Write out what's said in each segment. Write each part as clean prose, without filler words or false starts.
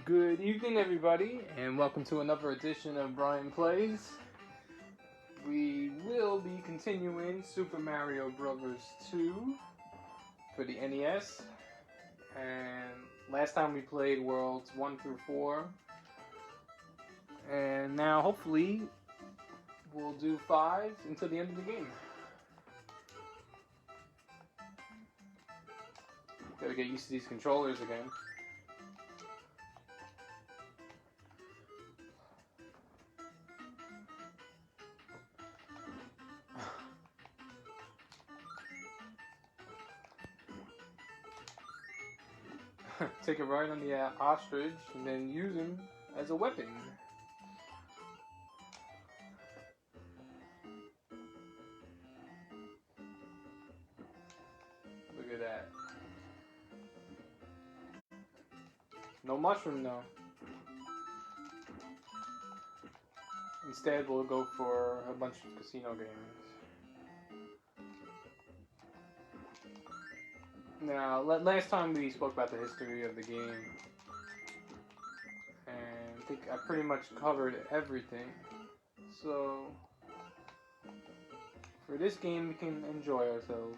Good evening, everybody, and welcome to another edition of Brian Plays. We will be continuing Super Mario Bros. 2 for the NES, and last time we played Worlds 1 through 4, and now hopefully we'll do 5 until the end of the game. Gotta get used to these controllers again. Take a ride on the ostrich and then use him as a weapon. Look at that. No mushroom though. Instead we'll go for a bunch of casino games. Now, last time we spoke about the history of the game, and I think I pretty much covered everything. So, for this game, we can enjoy ourselves.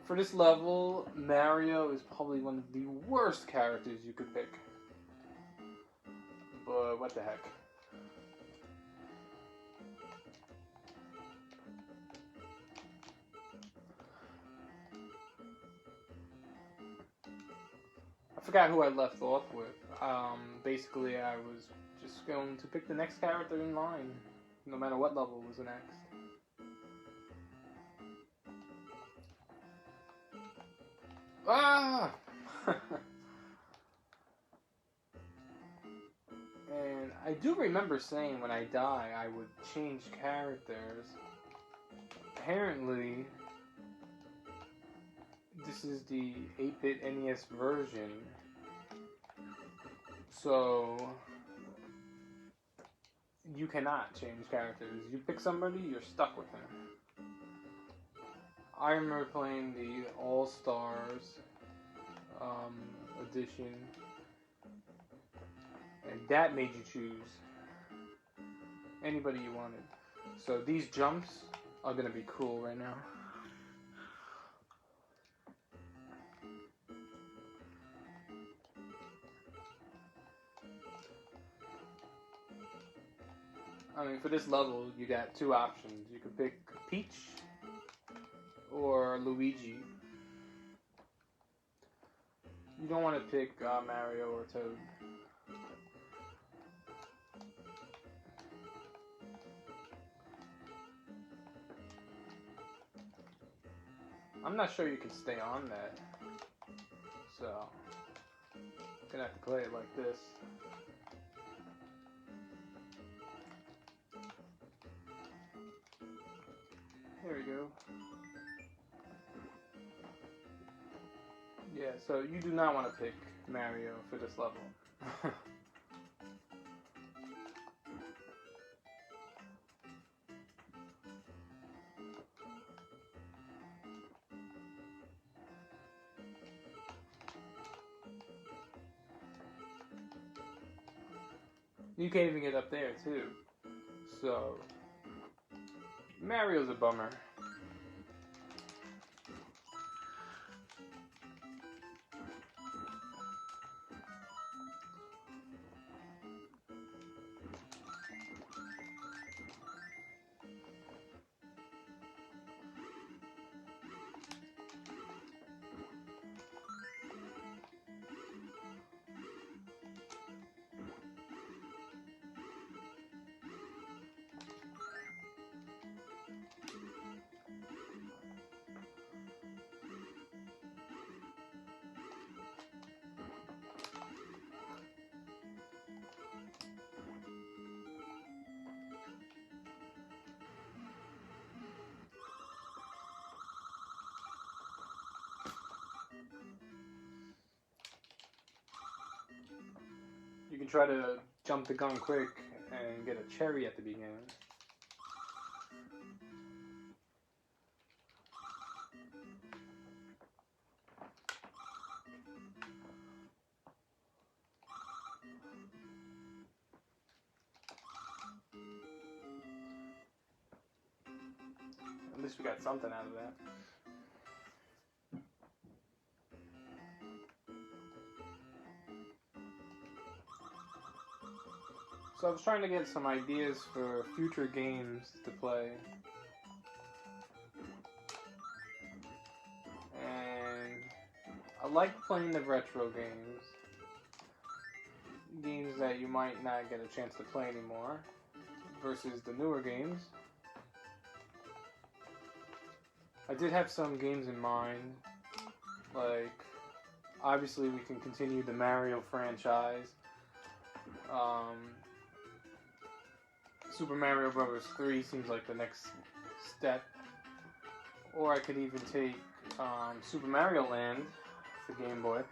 For this level, Mario is probably one of the worst characters you could pick. But what the heck. I forgot who I left off with. Basically I was just going to pick the next character in line, no matter what level was next. Ah! And I do remember saying when I die I would change characters. Apparently, this is the 8-bit NES version. So, you cannot change characters. You pick somebody, you're stuck with him. I remember playing the All-Stars edition. And that made you choose anybody you wanted. So these jumps are gonna be cool right now. I mean, for this level, you got two options. You could pick Peach or Luigi. You don't want to pick Mario or Toad. I'm not sure you can stay on that, so I'm gonna have to play it like this. Here we go. Yeah, so you do not want to pick Mario for this level. You can't even get up there, too. So, Mario's a bummer. You can try to jump the gun quick and get a cherry at the beginning. At least we got something out of that. So I was trying to get some ideas for future games to play. And I like playing the retro games. Games that you might not get a chance to play anymore versus the newer games. I did have some games in mind, like obviously we can continue the Mario franchise. Super Mario Bros. 3 seems like the next step, or I could even take Super Mario Land for Game Boy,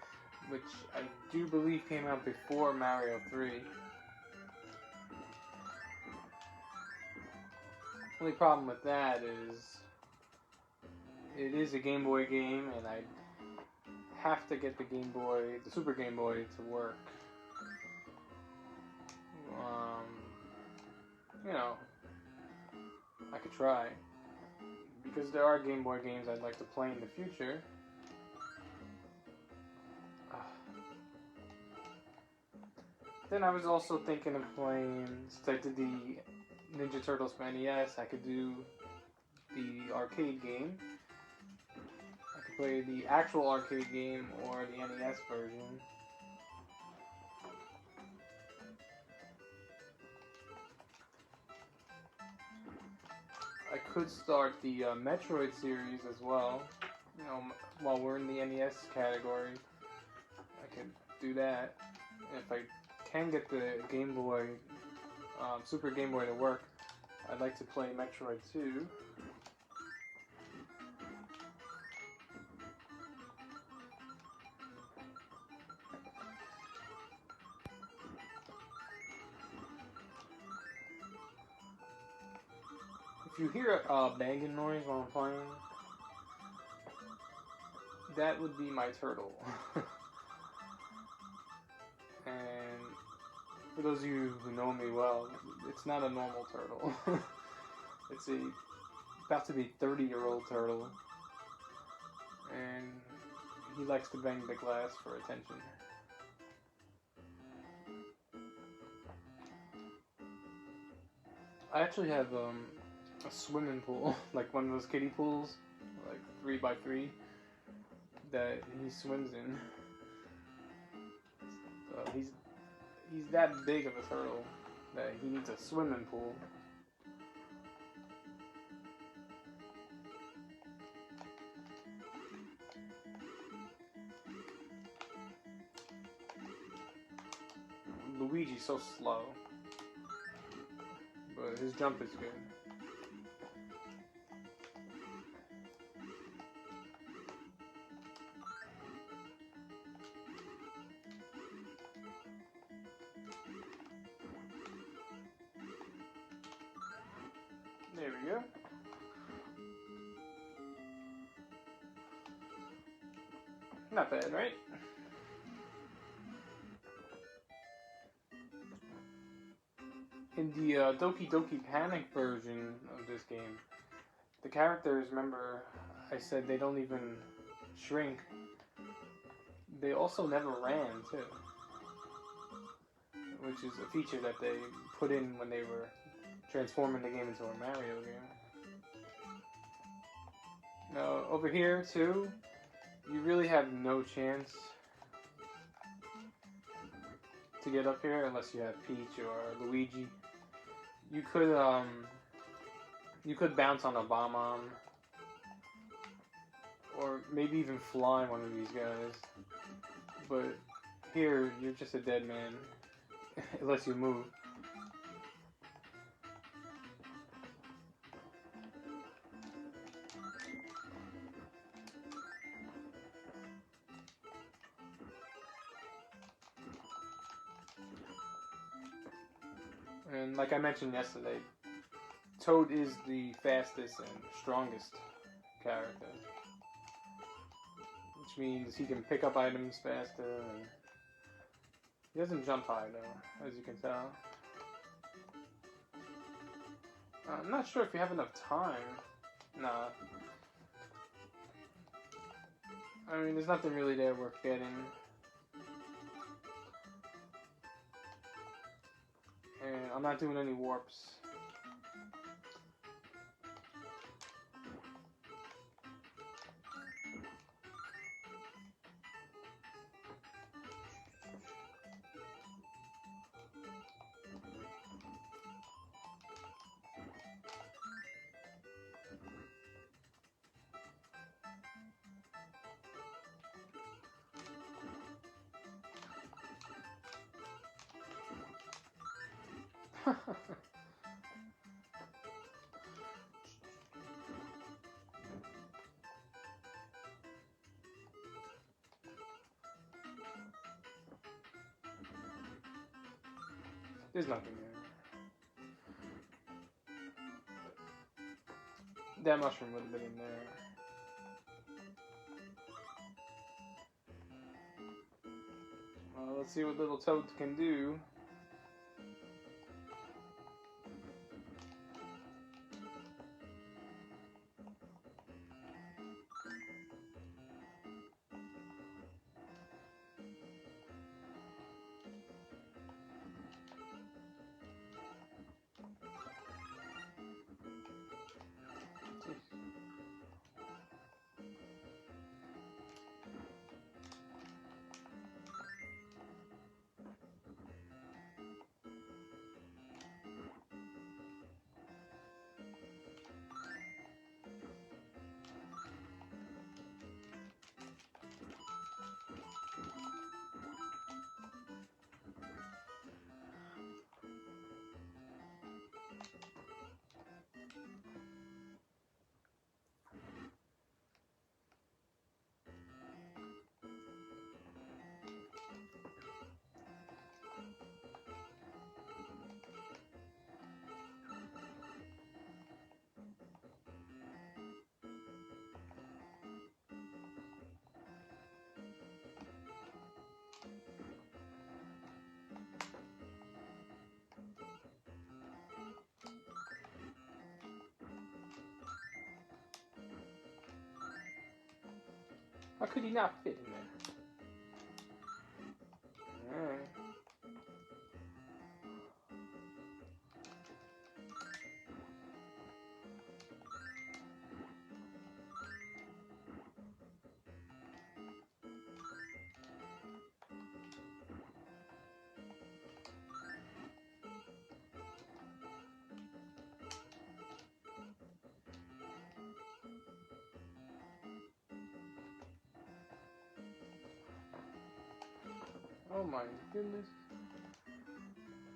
which I do believe came out before Mario 3. Only problem with that is it is a Game Boy game, and I have to get the Super Game Boy to work. You know, I could try, because there are Game Boy games I'd like to play in the future. Then I was also thinking of playing, since I did the Ninja Turtles for NES, I could do the arcade game. I could play the actual arcade game or the NES version. I could start the Metroid series as well. You know, while we're in the NES category, I could do that. And if I can get the Game Boy, Super Game Boy to work, I'd like to play Metroid 2. If you hear a banging noise while I'm playing, that would be my turtle. And for those of you who know me well, it's not a normal turtle. It's about to be 30-year-old turtle, and he likes to bang the glass for attention. I actually have a swimming pool, like one of those kiddie pools, like 3x3, that he swims in. So he's that big of a turtle that he needs a swimming pool. Luigi's so slow, but his jump is good. There we go. Not bad, right? In the Doki Doki Panic version of this game, the characters, remember, I said they don't even shrink. They also never ran, too. Which is a feature that they put in when they were transforming the game into a Mario game. Now, over here, too, you really have no chance to get up here unless you have Peach or Luigi. You could bounce on a bomb-bomb, or maybe even fly one of these guys. But here, you're just a dead man unless you move. And like I mentioned yesterday, Toad is the fastest and strongest character. Which means he can pick up items faster. And he doesn't jump high though, as you can tell. I'm not sure if you have enough time Nah. I mean, there's nothing really there worth getting. And I'm not doing any warps. There's nothing there. That mushroom would have been in there. Well, let's see what little toads can do. How could he not fit in there? Alright. Oh my goodness.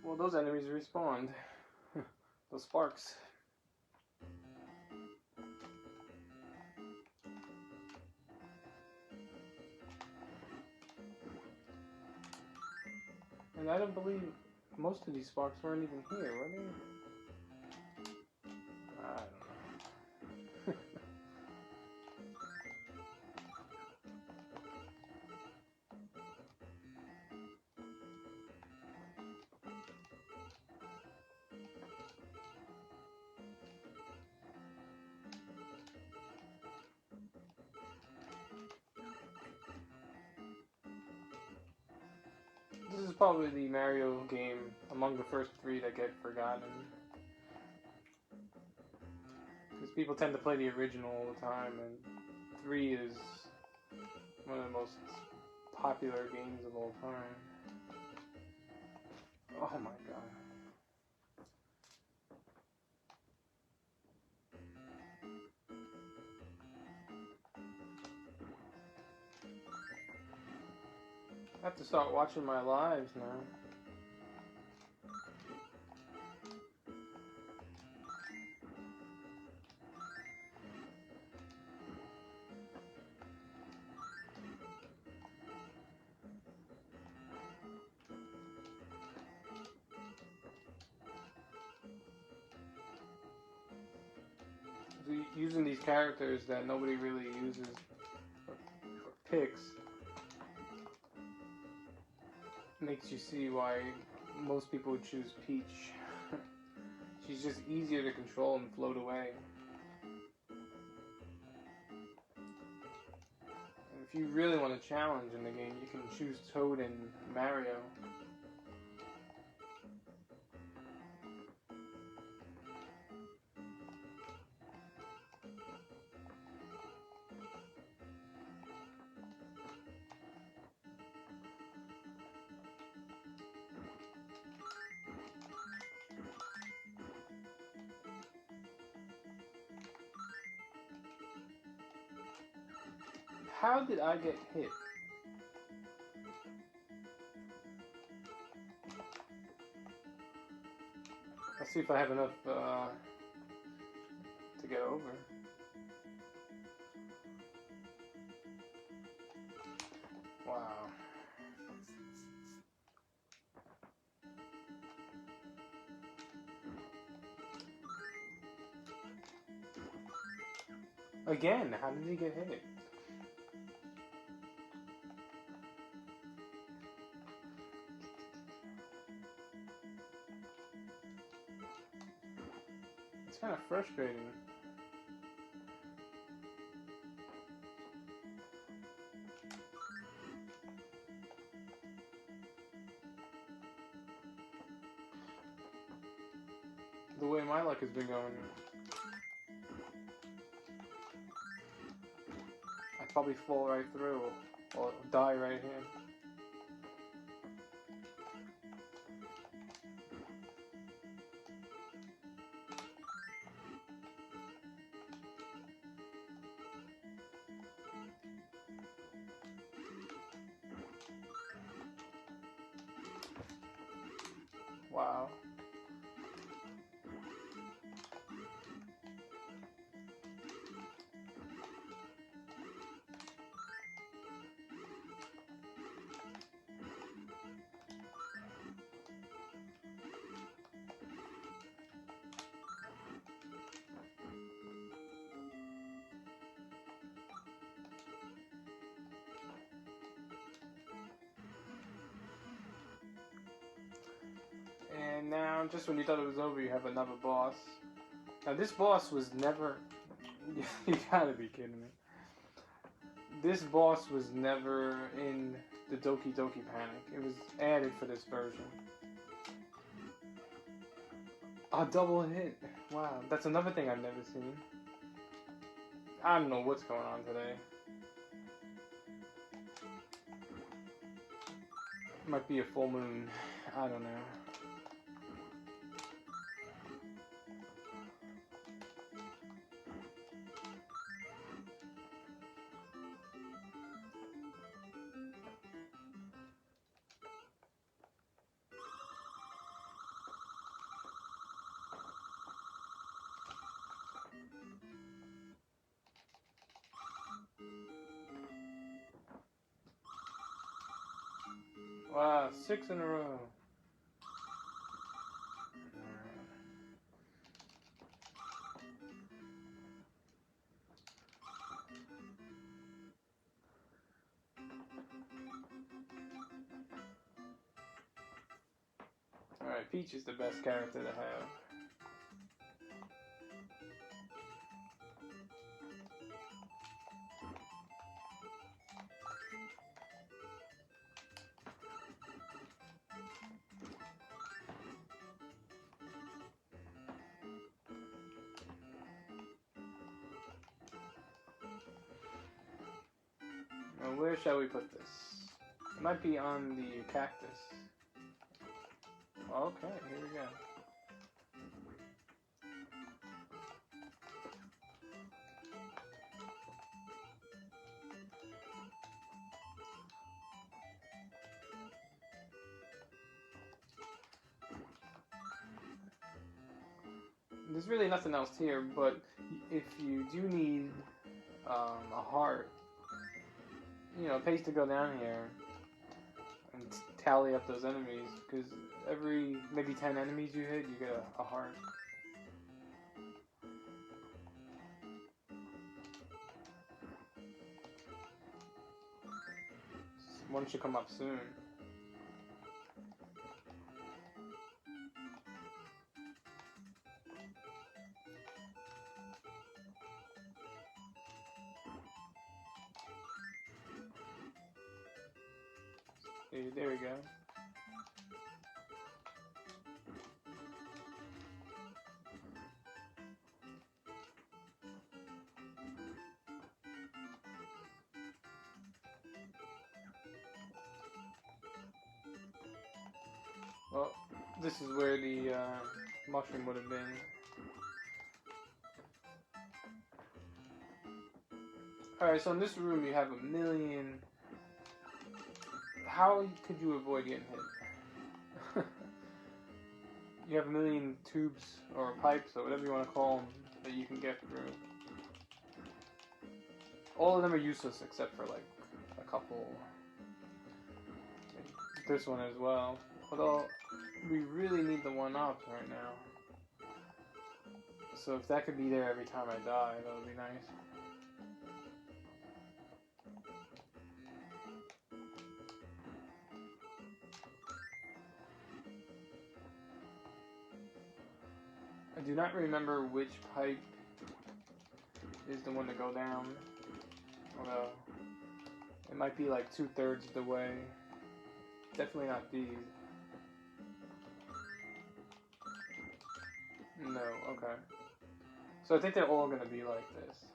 Well, those enemies respawned. Those sparks. And I don't believe most of these sparks weren't even here, were they? I don't know. This is probably the Mario game among the first three that get forgotten. Because people tend to play the original all the time, and 3 is one of the most popular games of all time. Oh my god. I have to start watching my lives now. Using these characters that nobody really uses or picks makes you see why most people would choose Peach. She's just easier to control and float away. if you really want a challenge in the game, you can choose Toad and Mario. How did I get hit? Let's see if I have enough to get over. Wow. Again, how did he get hit? It's kind of frustrating. The way my luck has been going. I'd probably fall right through or die right here. Wow. And now, just when you thought it was over, you have another boss. Now, this boss was never... You gotta be kidding me. This boss was never in the Doki Doki Panic. It was added for this version. A double hit. Wow, that's another thing I've never seen. I don't know what's going on today. Might be a full moon. I don't know. Wow, 6 in a row. Alright, Peach is the best character to have. Now, where shall we put this? It might be on the cactus. Okay, here we go. There's really nothing else here, but if you do need a heart, you know, it pays to go down here and tally up those enemies, because every maybe 10 enemies you hit, you get a heart. One should come up soon. Dude, there we go. Well, this is where the mushroom would have been. Alright, so in this room you have a million... How could you avoid getting hit? You have a million tubes, or pipes, or whatever you want to call them, that you can get through. All of them are useless except for like a couple. This one as well. Although, we really need the one-up right now. So if that could be there every time I die, that would be nice. I do not remember which pipe is the one to go down. Although, it might be like 2/3 of the way. Definitely not these. No, okay. So I think they're all gonna be like this.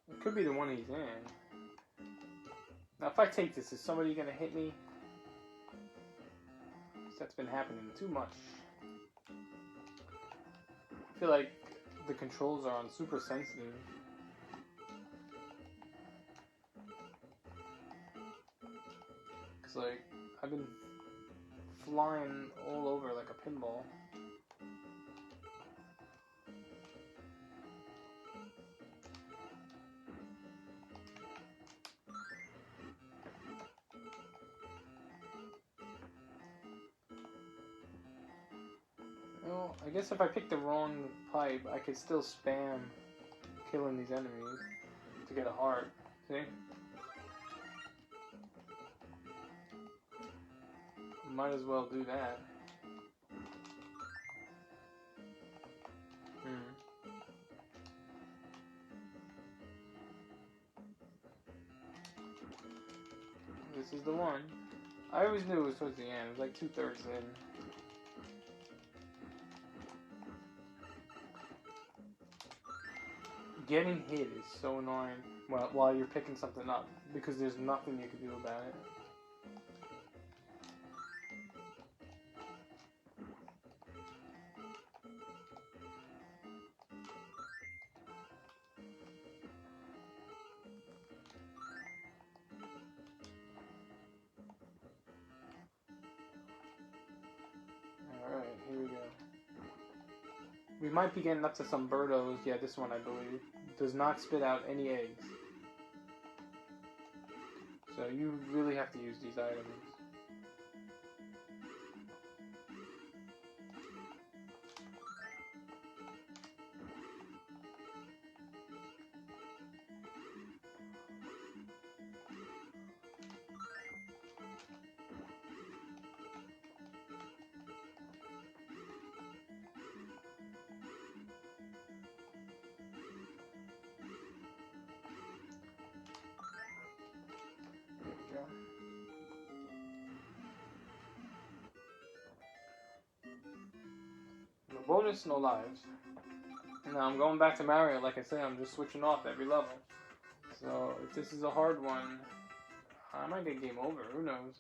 It could be the one he's in. Now if I take this, is somebody gonna hit me? That's been happening too much. I feel like the controls are on super sensitive. Cause like, I've been flying all over like a pinball. Well, I guess if I pick the wrong pipe, I could still spam killing these enemies to get a heart. See? Might as well do that. This is the one. I always knew it was towards the end. It was like 2/3 in. Getting hit is so annoying while you're picking something up, because there's nothing you can do about it. Alright, here we go. We might be getting up to some birdos. Yeah, this one I believe does not spit out any eggs. So you really have to use these items. No bonus, no lives. Now I'm going back to Mario. Like I said, I'm just switching off every level. So if this is a hard one, I might get game over. Who knows?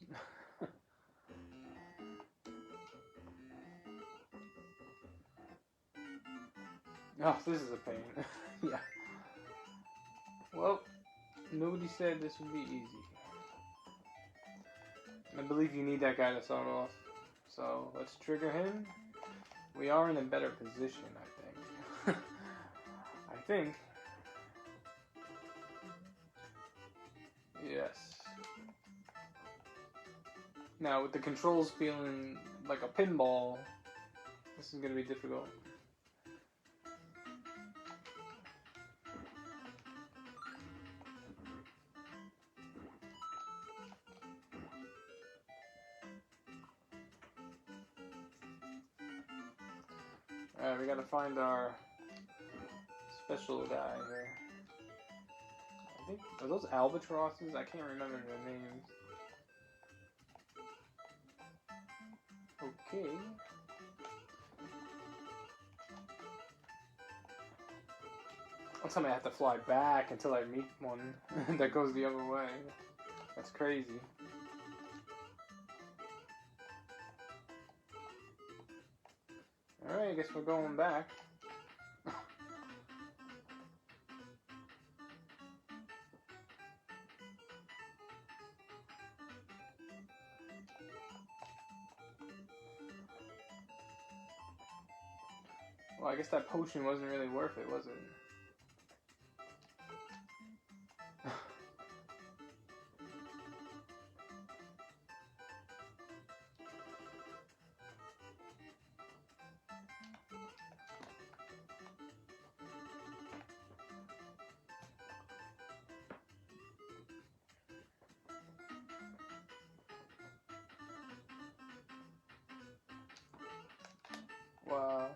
Oh, this is a pain. Yeah. Well, nobody said this would be easy. I believe you need that guy to start off. So let's trigger him. We are in a better position, I think. I think. Yes. Now, with the controls feeling like a pinball, this is going to be difficult. Alright, we gotta find our special guy here. I think, are those albatrosses? I can't remember their names. Okay. One time I have to fly back until I meet one that goes the other way. That's crazy. Alright, I guess we're going back. Well, I guess that potion wasn't really worth it, was it? Wow.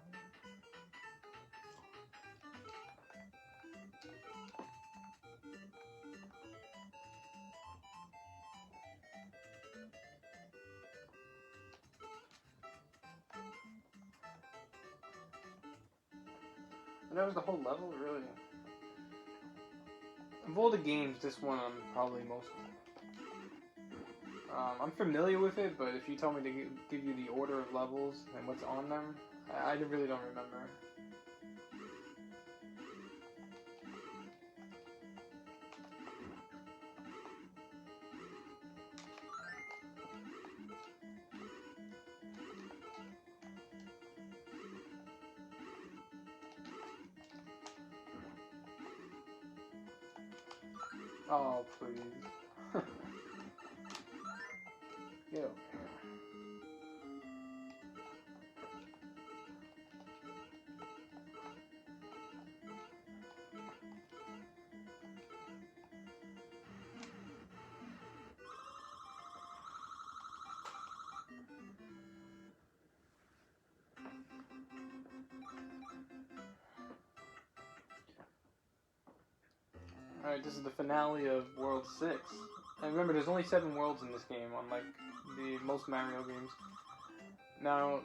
And that was the whole level, really. Of all the games, this one I'm probably most... I'm familiar with it, but if you told me to give you the order of levels and what's on them, I really don't remember. Oh, please. Get over here. Alright, this is the finale of World 6. And remember, there's only 7 worlds in this game, unlike the most Mario games. Now,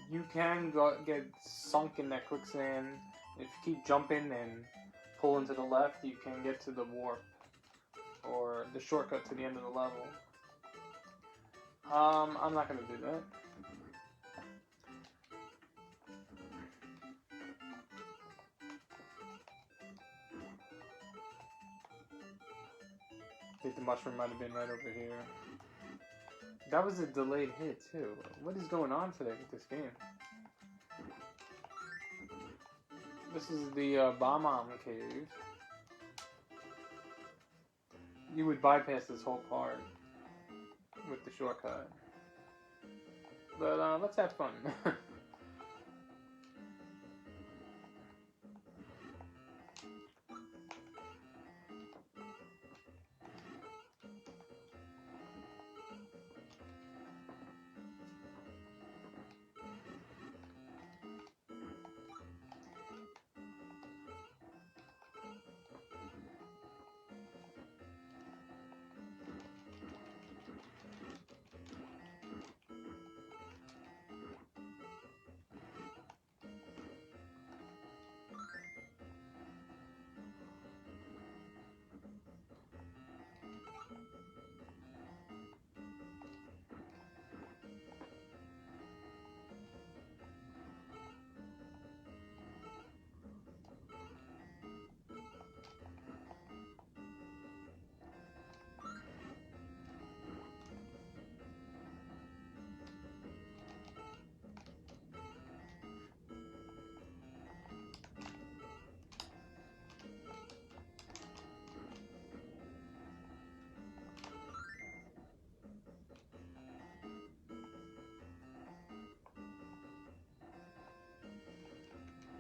you can get sunk in that quicksand. If you keep jumping and pulling to the left, you can get to the warp, or the shortcut to the end of the level. I'm not going to do that. I think the mushroom might have been right over here. That was a delayed hit, too. What is going on today with this game? This is the Bomb Cave. You would bypass this whole part with the shortcut. But let's have fun.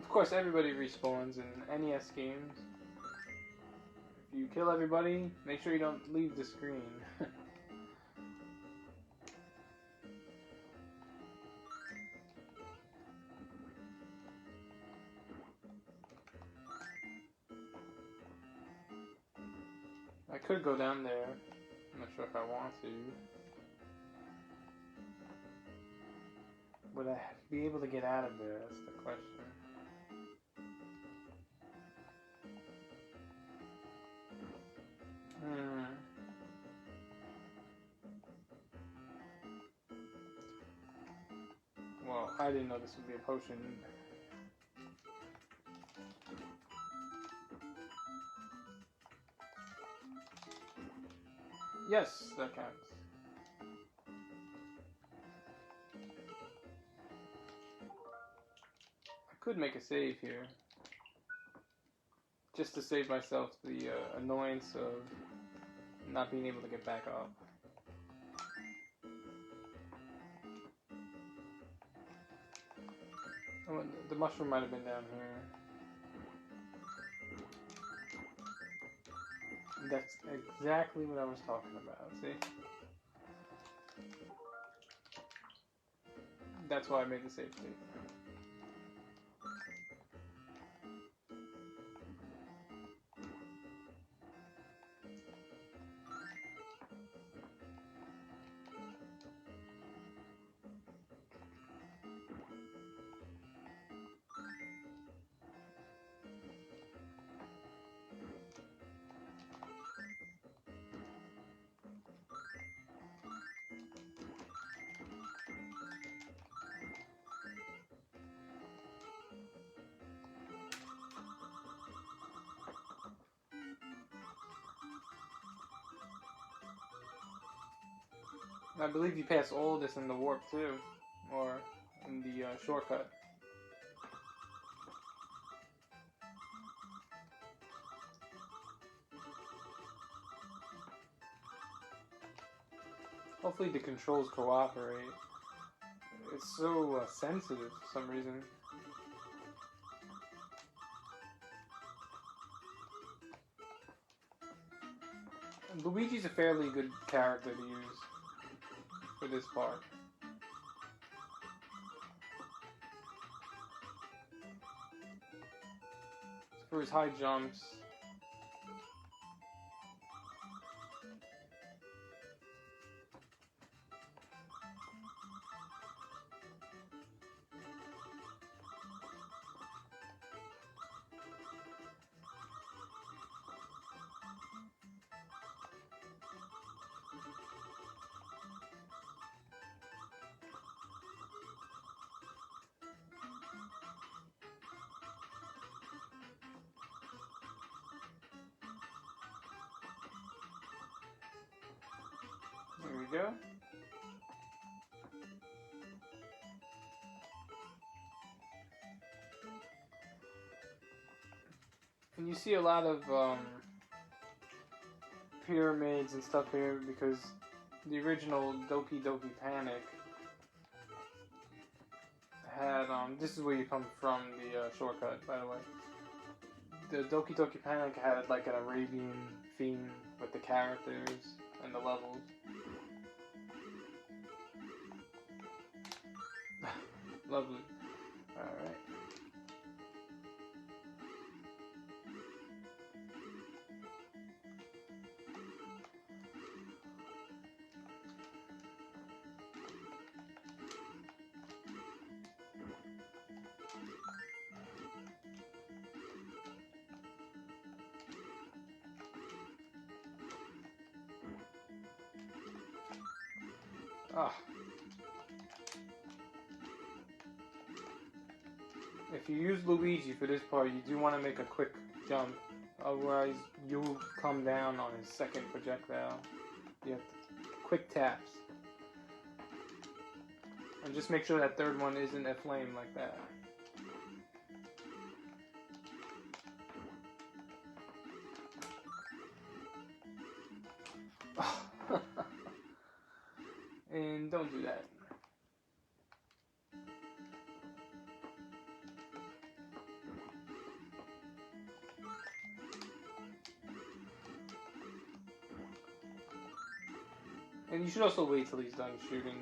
Of course, everybody respawns in NES games. If you kill everybody, make sure you don't leave the screen. could go down there. I'm not sure if I want to. Would I be able to get out of there? That's the question. Well, I didn't know this would be a potion. Yes, that counts. I could make a save here. Just to save myself the annoyance of not being able to get back up. Oh, the mushroom might have been down here. That's exactly what I was talking about, see? That's why I made the save state. I believe you pass all of this in the warp too, or in the shortcut. Hopefully the controls cooperate. It's so sensitive for some reason. Luigi's a fairly good character to use for this part. For his high jumps. There we go. And you see a lot of pyramids and stuff here because the original Doki Doki Panic had, this is where you come from, the shortcut, by the way. The Doki Doki Panic had like an Arabian theme with the characters and the levels. Lovely. Alright. Ah. If you use Luigi for this part, you do want to make a quick jump. Otherwise, you'll come down on his second projectile. You have quick taps. And just make sure that third one isn't a flame like that. And don't do that. And you should also wait till he's done shooting.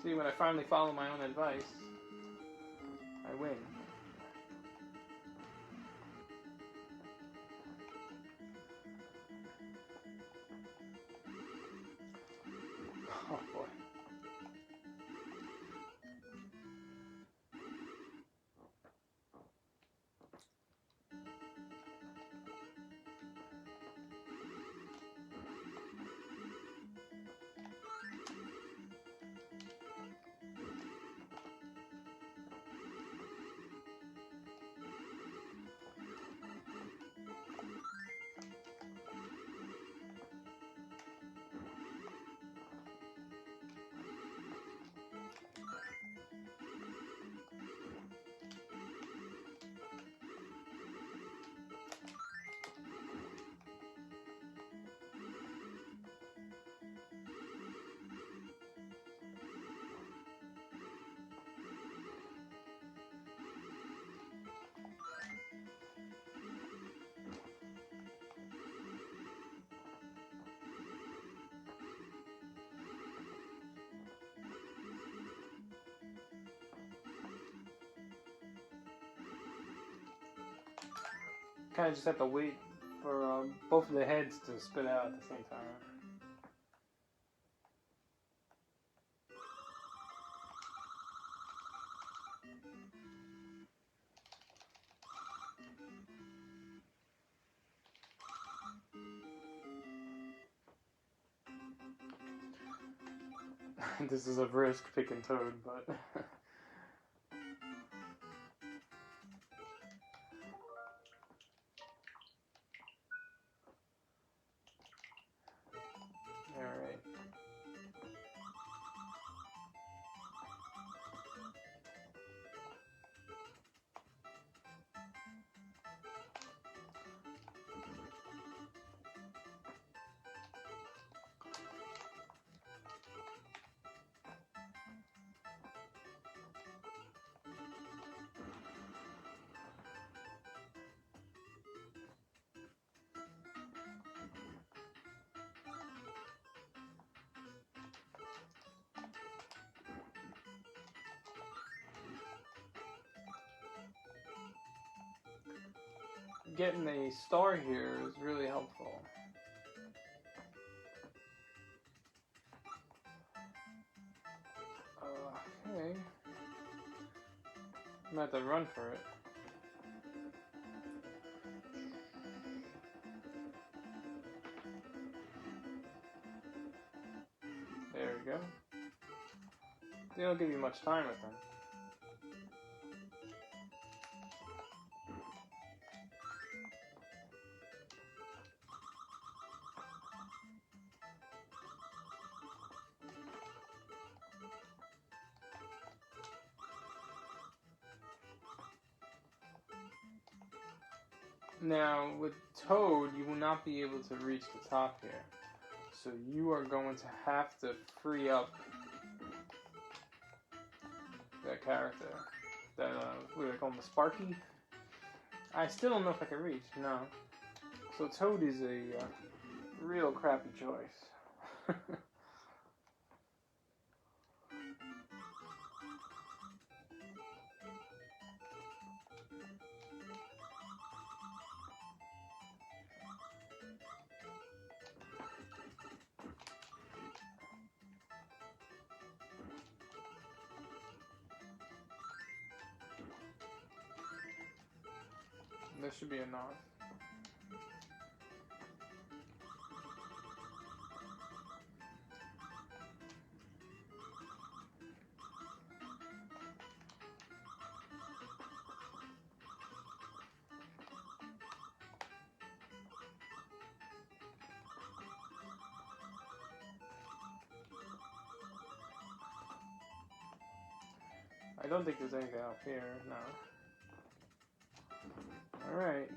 See, when I finally follow my own advice, I win. Oh boy. Kind of just have to wait for both of the heads to spit out at the same time. This is a risk picking Toad, but alright. Getting a star here is really helpful. Okay. I'm gonna have to run for it. There we go. They don't give you much time with them. Now, with Toad, you will not be able to reach the top here. So you are going to have to free up that character. That, what do they call him, the Sparky? I still don't know if I can reach, no. So Toad is a real crappy choice. That should be enough. I don't think there's anything up here, no. Alright.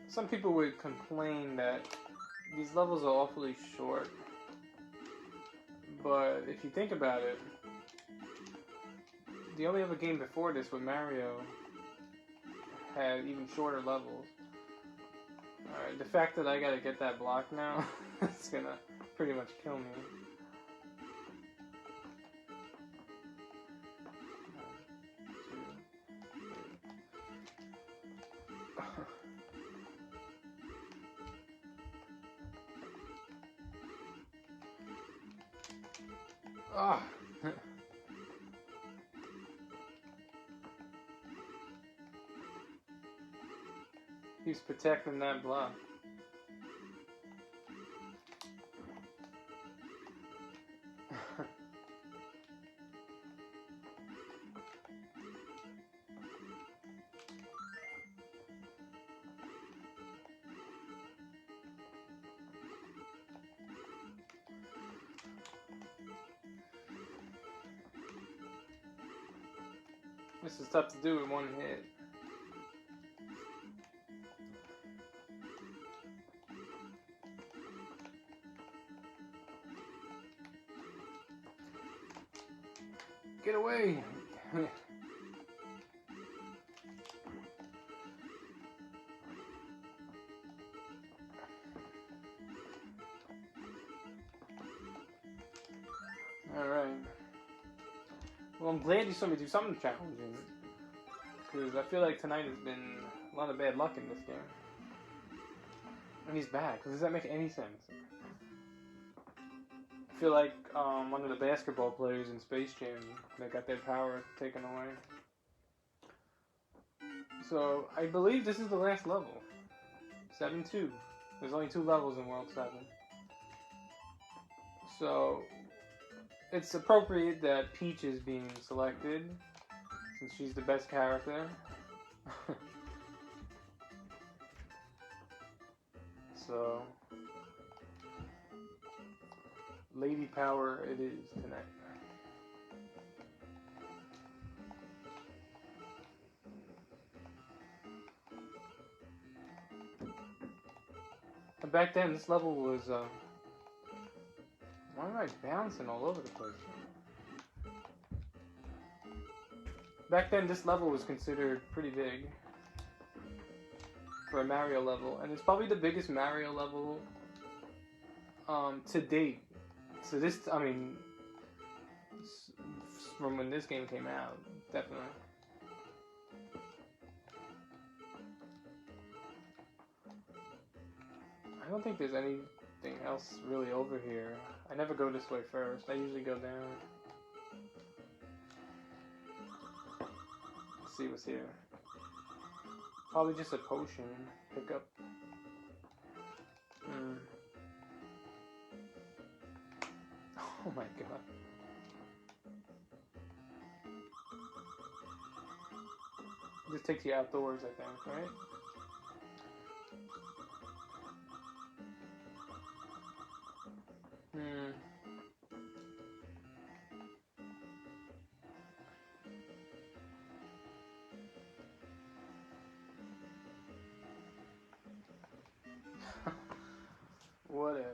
Some people would complain that these levels are awfully short, but if you think about it, the only other game before this with Mario had even shorter levels. Alright, the fact that I gotta get that block now, it's gonna pretty much kill me. Ah! He's protecting that block. This is tough to do in one hit. Get away! Alright. Well, I'm glad you saw me do something challenging. Because I feel like tonight has been a lot of bad luck in this game. And he's back. Does that make any sense? I feel like one of the basketball players in Space Jam that got their power taken away. So, I believe this is the last level. 7-2. There's only 2 levels in World 7. So, it's appropriate that Peach is being selected, since she's the best character. So, Lady Power it is tonight. And back then, this level was, why am I bouncing all over the place? Back then, this level was considered pretty big for a Mario level, and it's probably the biggest Mario level to date. So this, I mean, from when this game came out, definitely. I don't think there's anything else really over here. I never go this way first. I usually go down. Let's see what's here. Probably just a potion pickup. Oh my god. This takes you outdoors, I think, right? Whatever.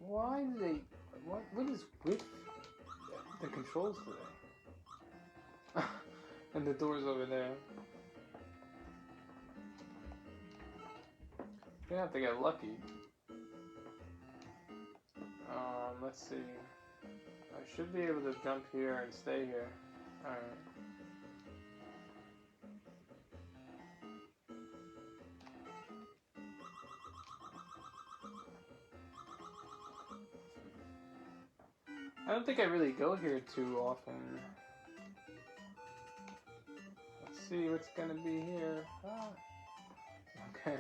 Why do they... What is with the controls today? And the door's over there. You're gonna have to get lucky. Let's see. I should be able to jump here and stay here. Alright. I don't think I really go here too often. Let's see what's gonna be here. Ah. Okay.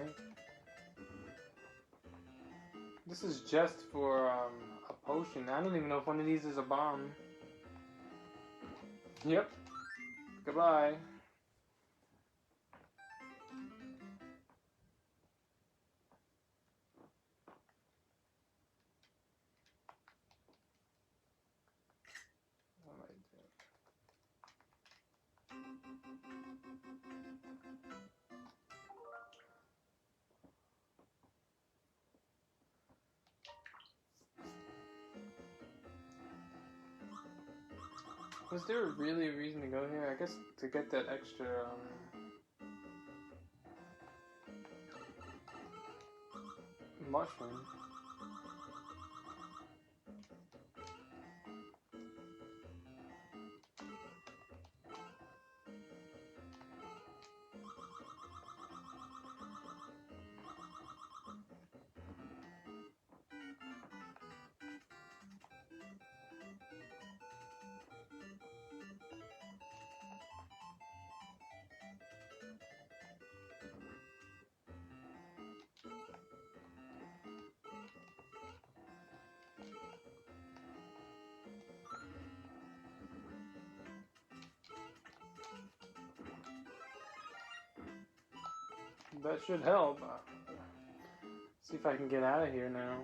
This is just for a potion. I don't even know if one of these is a bomb. Yep. Goodbye. Was there really a reason to go here? I guess to get that extra, mushroom. That should help. See if I can get out of here now.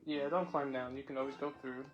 Yeah, don't climb down. You can always go through.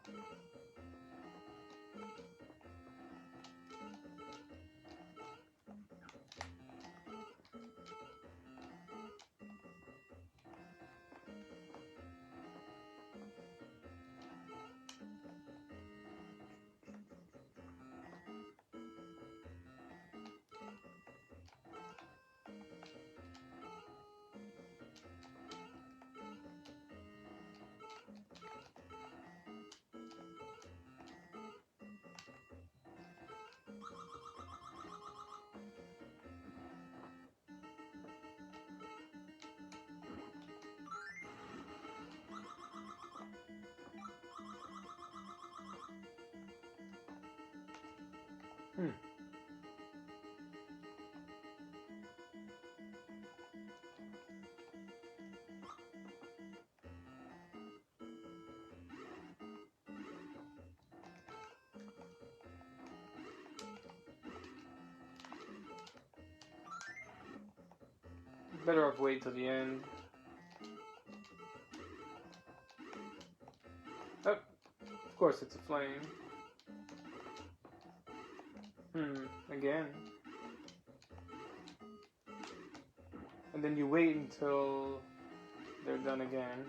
Better off wait till the end. Oh, of course it's a flame. Again. And then you wait until they're done again.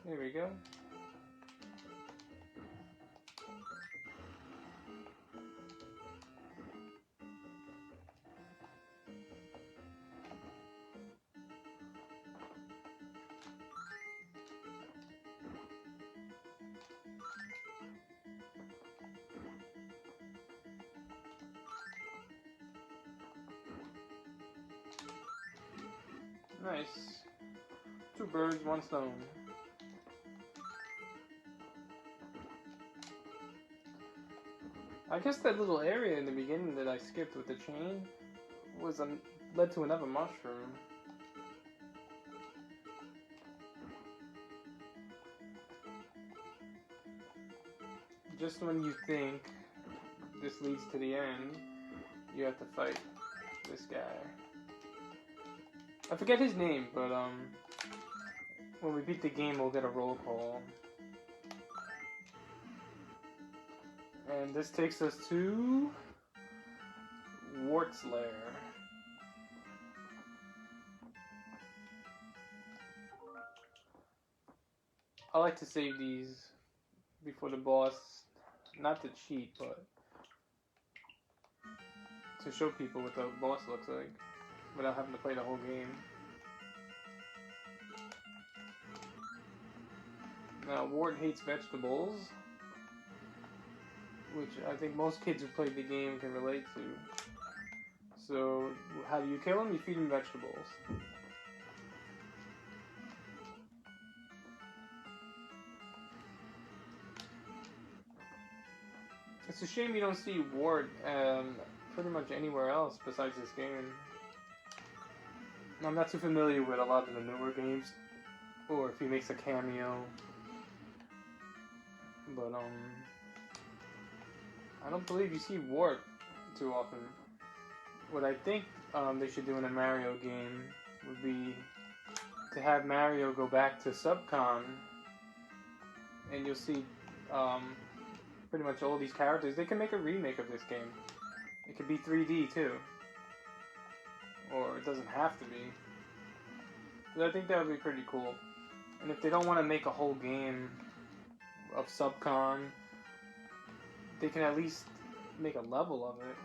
There we go. Nice. 2 birds, 1 stone. I guess that little area in the beginning that I skipped with the chain was led to another mushroom. Just when you think this leads to the end, you have to fight this guy. I forget his name, but when we beat the game, we'll get a roll call. And this takes us to Wart's Lair. I like to save these before the boss, not to cheat, but to show people what the boss looks like without having to play the whole game. Now, Wart hates vegetables, which I think most kids who played the game can relate to. So, how do you kill him? You feed him vegetables. It's a shame you don't see Wart pretty much anywhere else besides this game. I'm not too familiar with a lot of the newer games, or if he makes a cameo. But I don't believe you see Warp too often. What I think they should do in a Mario game would be to have Mario go back to Subcon, and you'll see pretty much all these characters. They can make a remake of this game. It could be 3D too, or it doesn't have to be. But I think that would be pretty cool. And if they don't want to make a whole game of Subcon, they can at least make a level of it.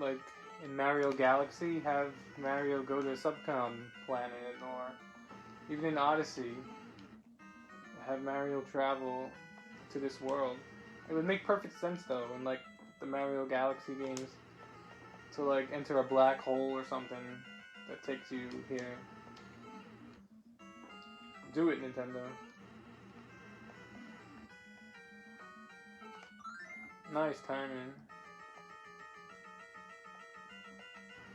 Like in Mario Galaxy, have Mario go to Subcon planet, or even in Odyssey, have Mario travel to this world. It would make perfect sense though, in like the Mario Galaxy games, to like enter a black hole or something that takes you here. Do it, Nintendo. Nice timing.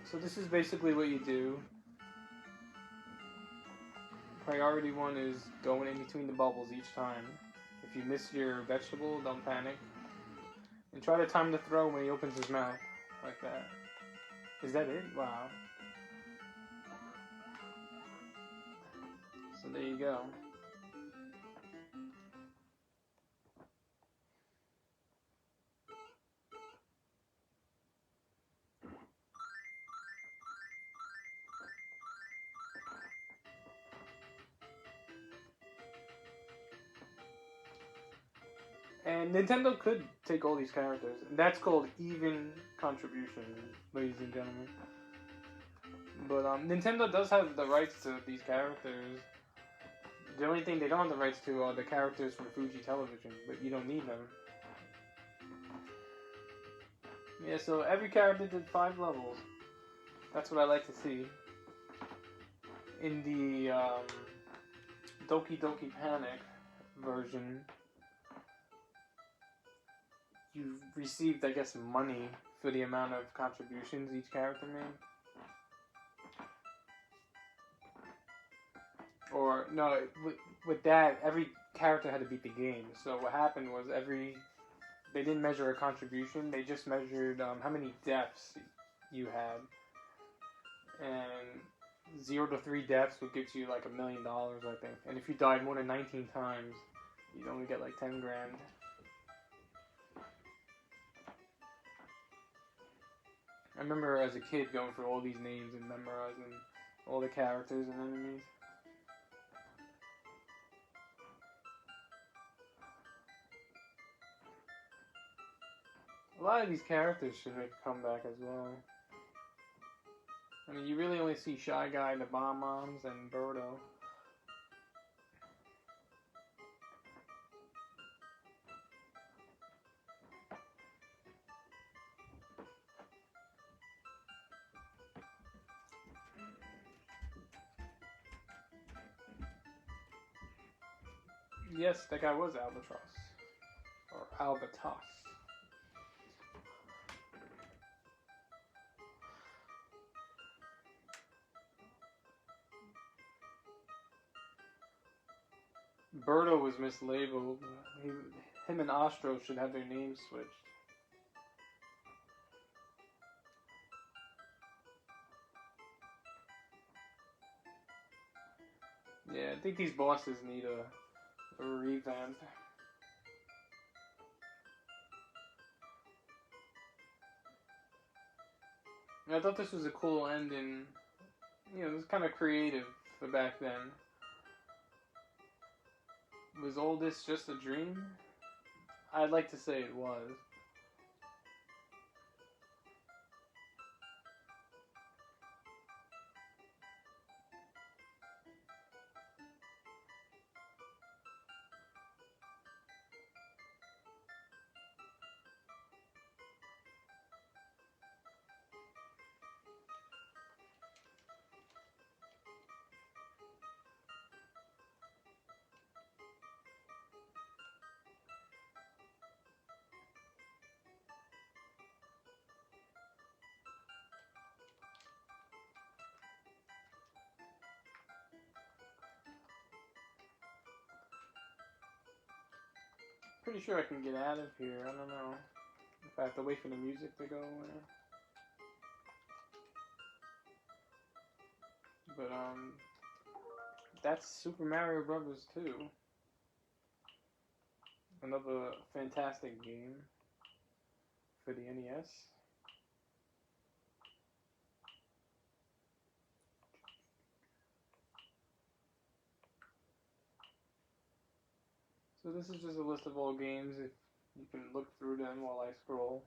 So this is basically what you do. Priority 1 is going in between the bubbles each time. If you miss your vegetable, don't panic. And try to time the throw when he opens his mouth. Like that. Is that it? Wow. So there you go. And Nintendo could take all these characters. That's called even contribution, ladies and gentlemen. But Nintendo does have the rights to these characters. The only thing they don't have the rights to are the characters from Fuji Television, but you don't need them. Yeah, so every character did 5 levels. That's what I like to see. In the Doki Doki Panic version, you received, I guess, money for the amount of contributions each character made. Or, no, with that, every character had to beat the game. So what happened was they didn't measure a contribution, they just measured how many deaths you had. And 0 to 3 deaths would get you like $1 million, I think. And if you died more than 19 times, you'd only get like 10 grand. I remember as a kid going through all these names and memorizing all the characters and enemies. A lot of these characters should make a comeback as well. I mean, you really only see Shy Guy, the Bomb Moms, and Birdo. Yes, that guy was Albatross. Or Albatos. Birdo was mislabeled. Him and Astro should have their names switched. Yeah, I think these bosses need a revamp. I thought this was a cool ending. You know, it was kind of creative for back then. Was all this just a dream? I'd like to say it was. Pretty sure I can get out of here. I don't know if I have to wait for the music to go away. But that's Super Mario Brothers 2. Another fantastic game for the NES. So this is just a list of all games. If you can look through them while I scroll.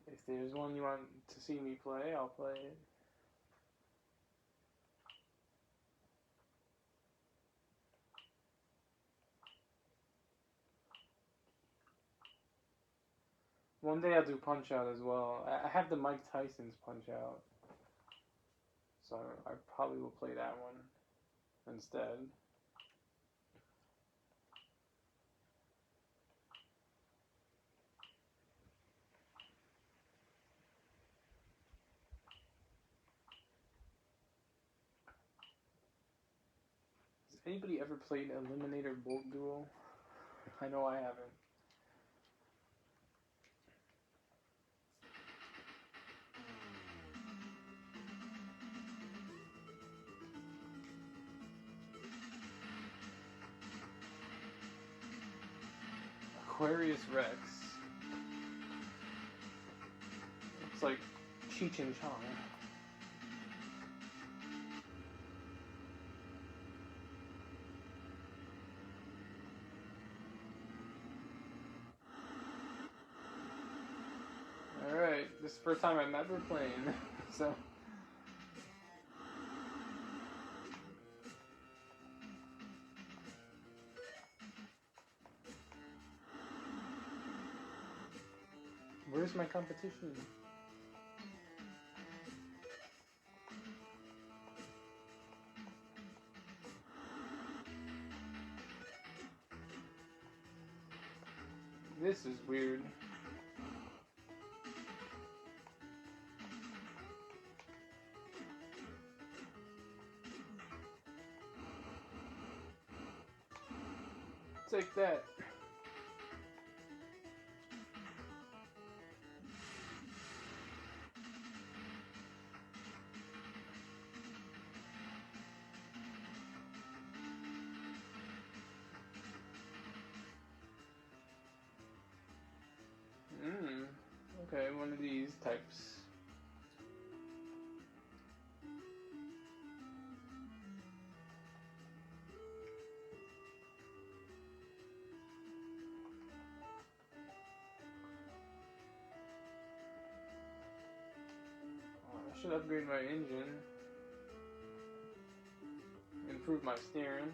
If there's one you want to see me play, I'll play it. One day I'll do Punch Out as well. I have the Mike Tyson's Punch Out, so I probably will play that one instead. Has anybody ever played Eliminator Boat Duel? I know I haven't. Aquarius Rex. Looks like Cheech and Chong. Alright, this is the first time I'm ever playing, so... Where's my competition? This is weird. Take that. Okay, one of these types. I should upgrade my engine. Improve my steering.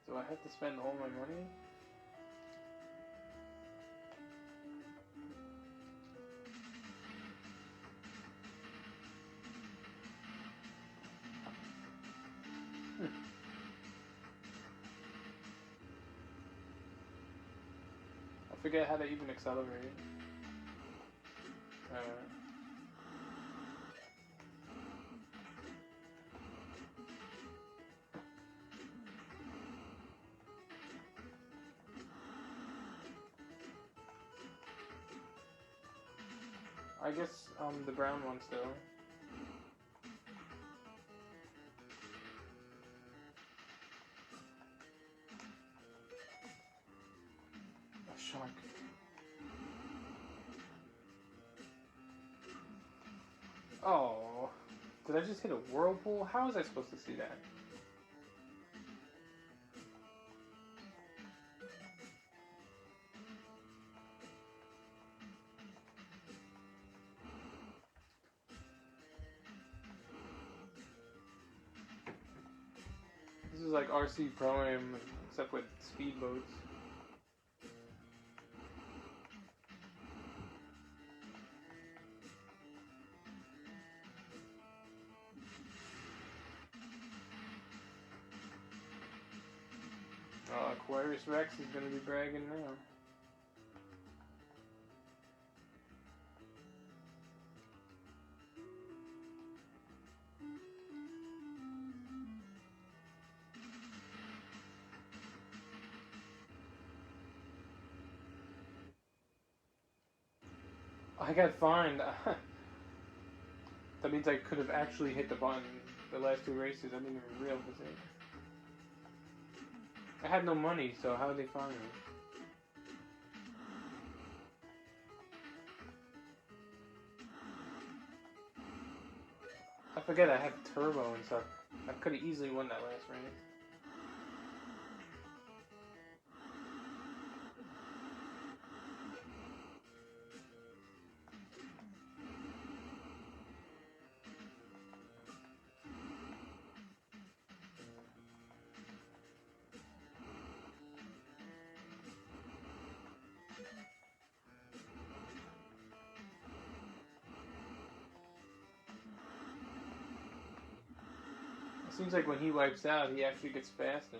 Do I have to spend all my money? I forget how to even accelerate. I guess the brown one still. A shark. Oh, did I just hit a whirlpool? How was I supposed to see that? This is like RC Pro-Am, except with speedboats. Aquarius Rex is gonna be bragging now. I got fined. That means I could have actually hit the button the last 2 races. I didn't even realize it. I had no money, so how did they find me? I forget I have turbo and stuff. I could have easily won that last race. It seems like when he wipes out, he actually gets faster.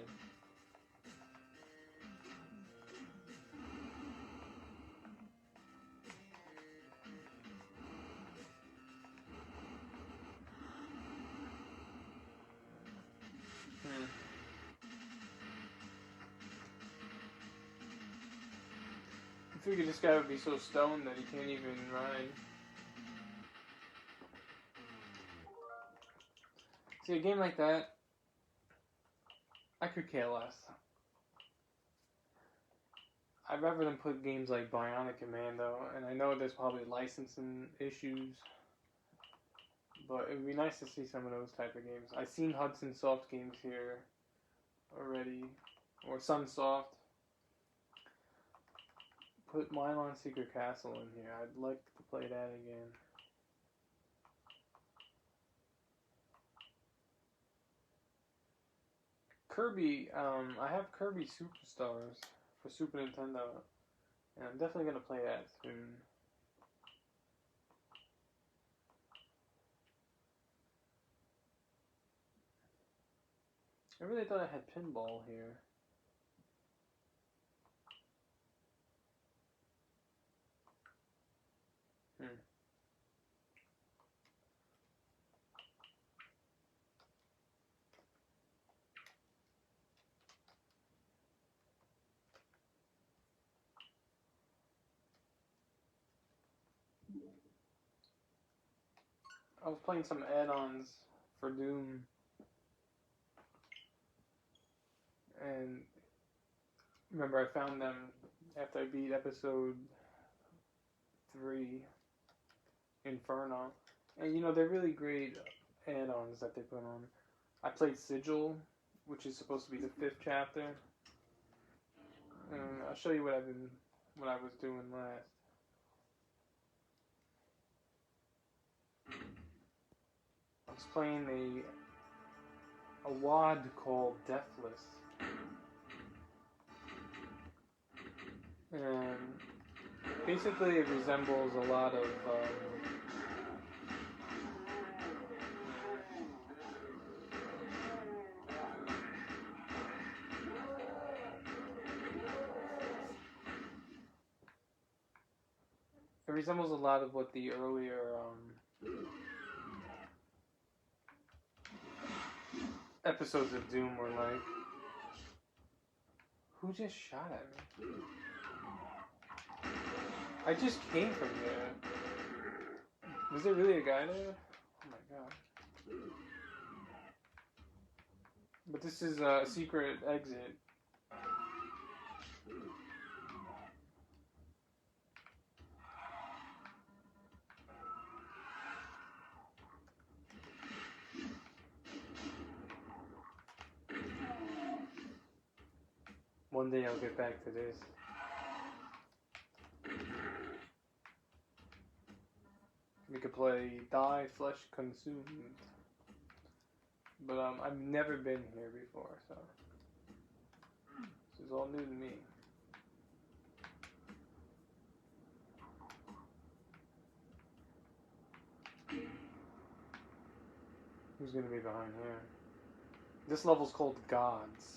I figured this guy would be so stoned that he can't even ride. See, a game like that, I could care less. I'd rather than put games like Bionic Commando, and I know there's probably licensing issues, but it would be nice to see some of those type of games. I've seen Hudson Soft games here already, or Sunsoft. Put Mylon Secret Castle in here. I'd like to play that again. Kirby, I have Kirby Superstars for Super Nintendo, and I'm definitely going to play that soon. I really thought I had pinball here. I was playing some add-ons for Doom, and remember I found them after I beat episode 3, Inferno, and you know, they're really great add-ons that they put on. I played Sigil, which is supposed to be the 5th chapter, and I'll show you what I was doing last. I was playing a WAD called Deathless, and basically it resembles a lot of what the earlier episodes of Doom were like. Who just shot at me? I just came from there. Was there really a guy there? Oh my god. But this is a secret exit. One day I'll get back to this. We could play Die Flesh Consumed. But I've never been here before, so this is all new to me. Who's gonna be behind here? This level's called Gods.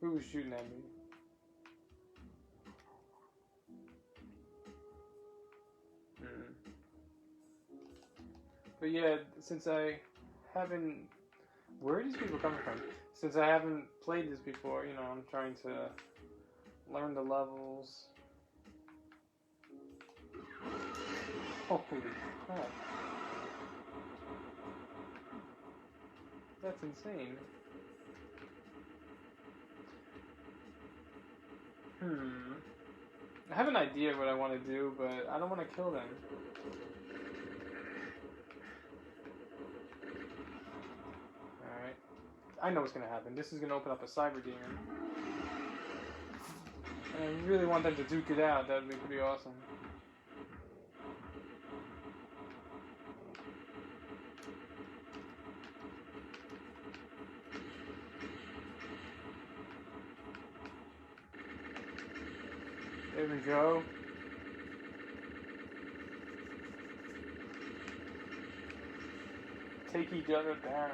Who was shooting at me? But yeah, since I haven't... Where are these people coming from? Since I haven't played this before, you know, I'm trying to learn the levels. Holy crap. That's insane. I have an idea what I want to do, but I don't want to kill them. Alright. I know what's going to happen. This is going to open up a Cyberdemon. And I really want them to duke it out. That would be pretty awesome. There we go. Take each other down.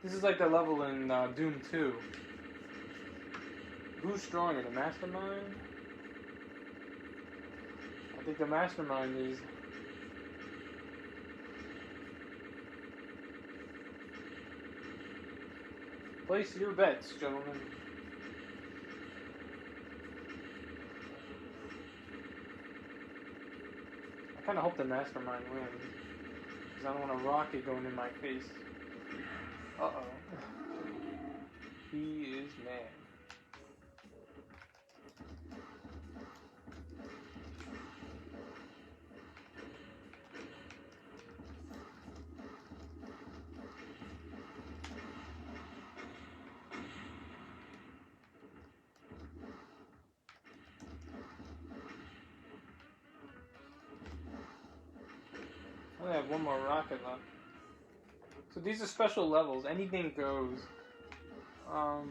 This is like the level in Doom 2. Who's stronger, the Mastermind? I think the Mastermind is... Place your bets, gentlemen. I kind of hope the Mastermind wins, because I don't want a rocket going in my face. Uh-oh. He is mad. I only have one more rocket left. So these are special levels. Anything goes. I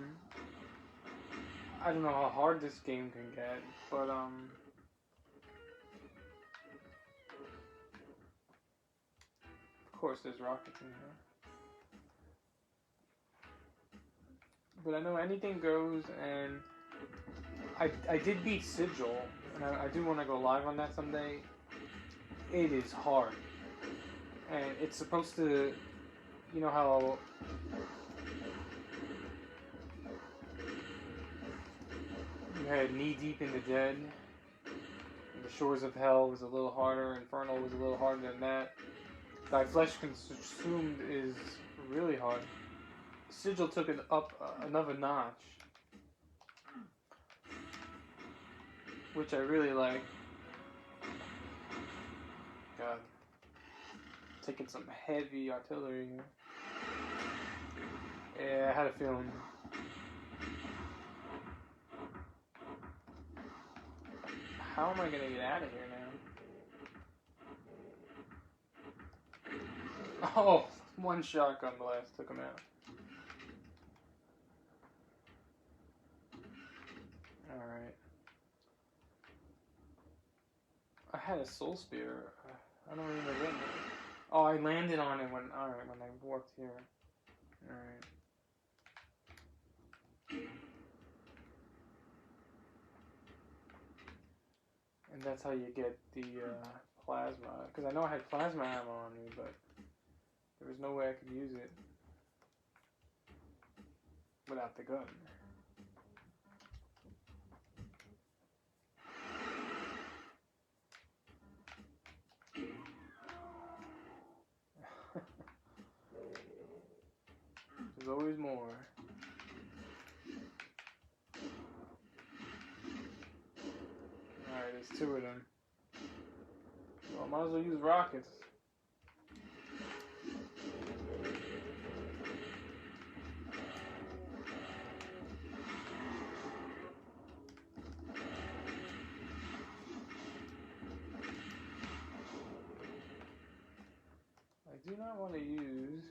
don't know how hard this game can get, but of course there's rockets in here. But I know anything goes, and I did beat Sigil, and I do want to go live on that someday. It is hard. And it's supposed to, you know how you had Knee Deep in the Dead, and the Shores of Hell was a little harder, Infernal was a little harder than that. Thy Flesh Consumed is really hard. Sigil took it up another notch, which I really like. God. Taking some heavy artillery here. Yeah, I had a feeling. How am I gonna get out of here now? Oh, one shotgun blast took him out. Alright. I had a soul spear. I don't remember getting it. Oh, I landed on it when I walked here. Alright. And that's how you get the plasma. Because I know I had plasma ammo on me, but there was no way I could use it without the gun. There's always more. Alright, there's two of them. Well, I might as well use rockets. I do not want to use...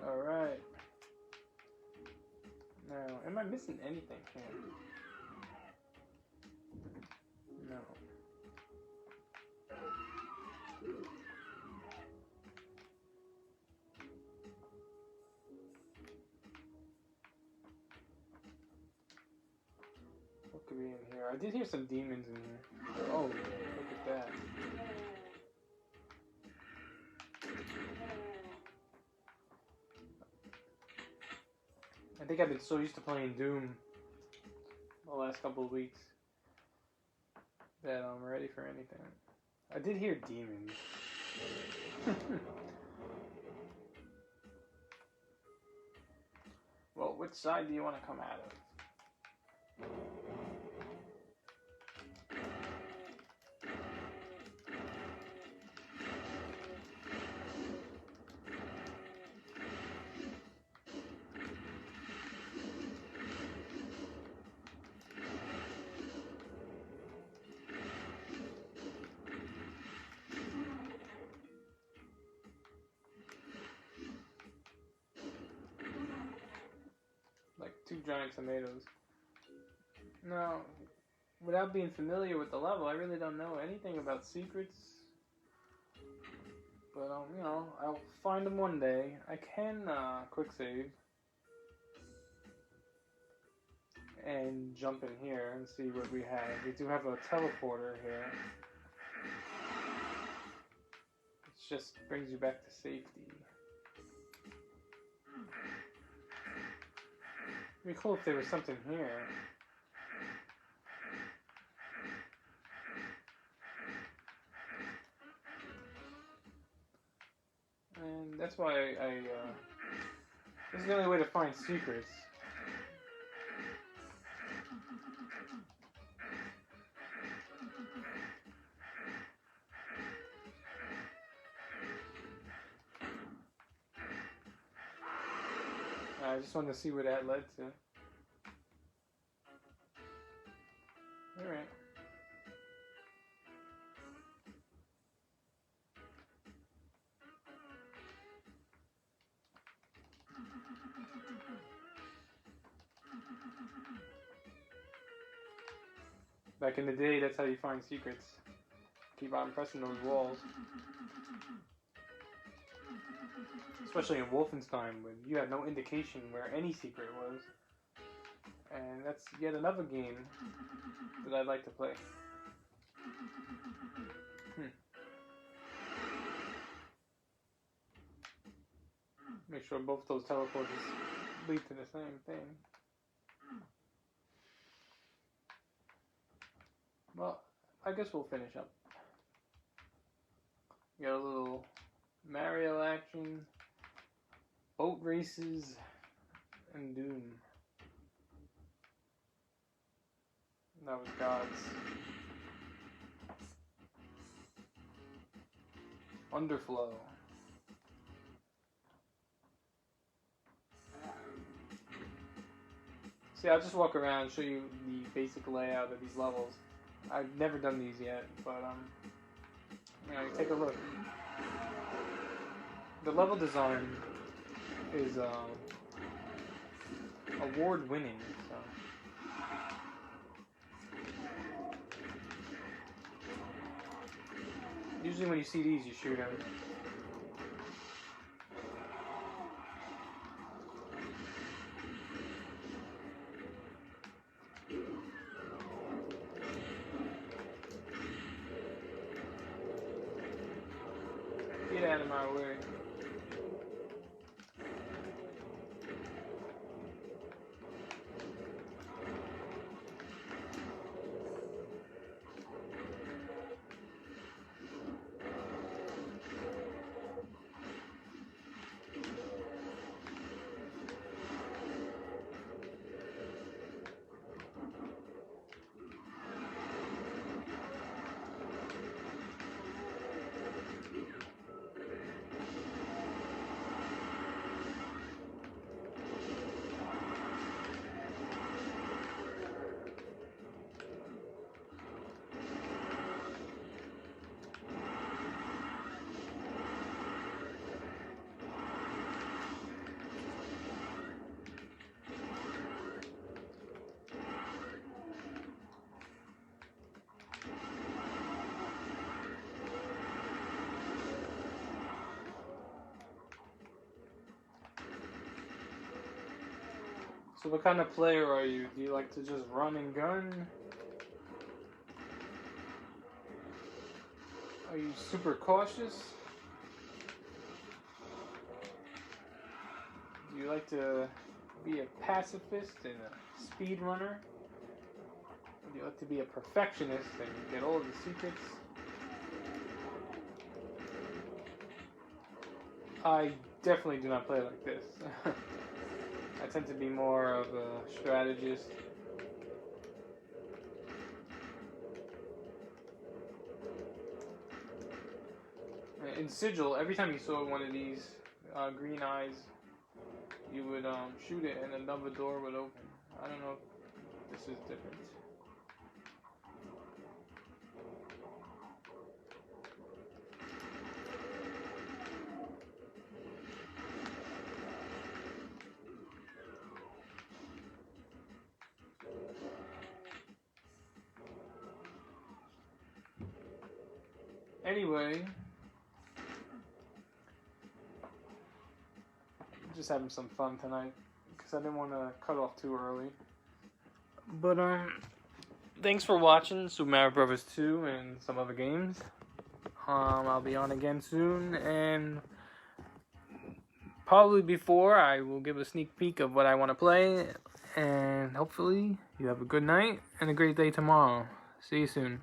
Alright. Now, am I missing anything here? No. I did hear some demons in here. Oh, look at that. I think I've been so used to playing Doom the last couple of weeks that I'm ready for anything. I did hear demons. Well, which side do you want to come out of? Like 2 giant tomatoes. No, without being familiar with the level, I really don't know anything about secrets. But, you know, I'll find them one day. I can quick save and jump in here and see what we have. We do have a teleporter here. It just brings you back to safety. It'd be cool if there was something here. And that's why this is the only way to find secrets. I just wanted to see where that led to. Alright. Back in the day, that's how you find secrets. Keep on pressing those walls. Especially in Wolfenstein, when you had no indication where any secret was. And that's yet another game that I'd like to play. Make sure both those teleporters lead to the same thing. Well, I guess we'll finish up. Got a little Mario action, boat races, and Doom. That was God's. Underflow. See, I'll just walk around and show you the basic layout of these levels. I've never done these yet, but you know, take a look. The level design is award-winning. So. Usually when you see these, you shoot them. Get out of my way. So what kind of player are you? Do you like to just run and gun? Are you super cautious? Do you like to be a pacifist and a speedrunner? Or do you like to be a perfectionist and get all of the secrets? I definitely do not play like this. I tend to be more of a strategist. In Sigil, every time you saw one of these green eyes, you would shoot it and another door would open. I don't know if this is different. Anyway, just having some fun tonight because I didn't want to cut off too early. But thanks for watching Super Mario Bros. 2 and some other games. I'll be on again soon, and probably before I will give a sneak peek of what I want to play. And hopefully you have a good night and a great day tomorrow. See you soon.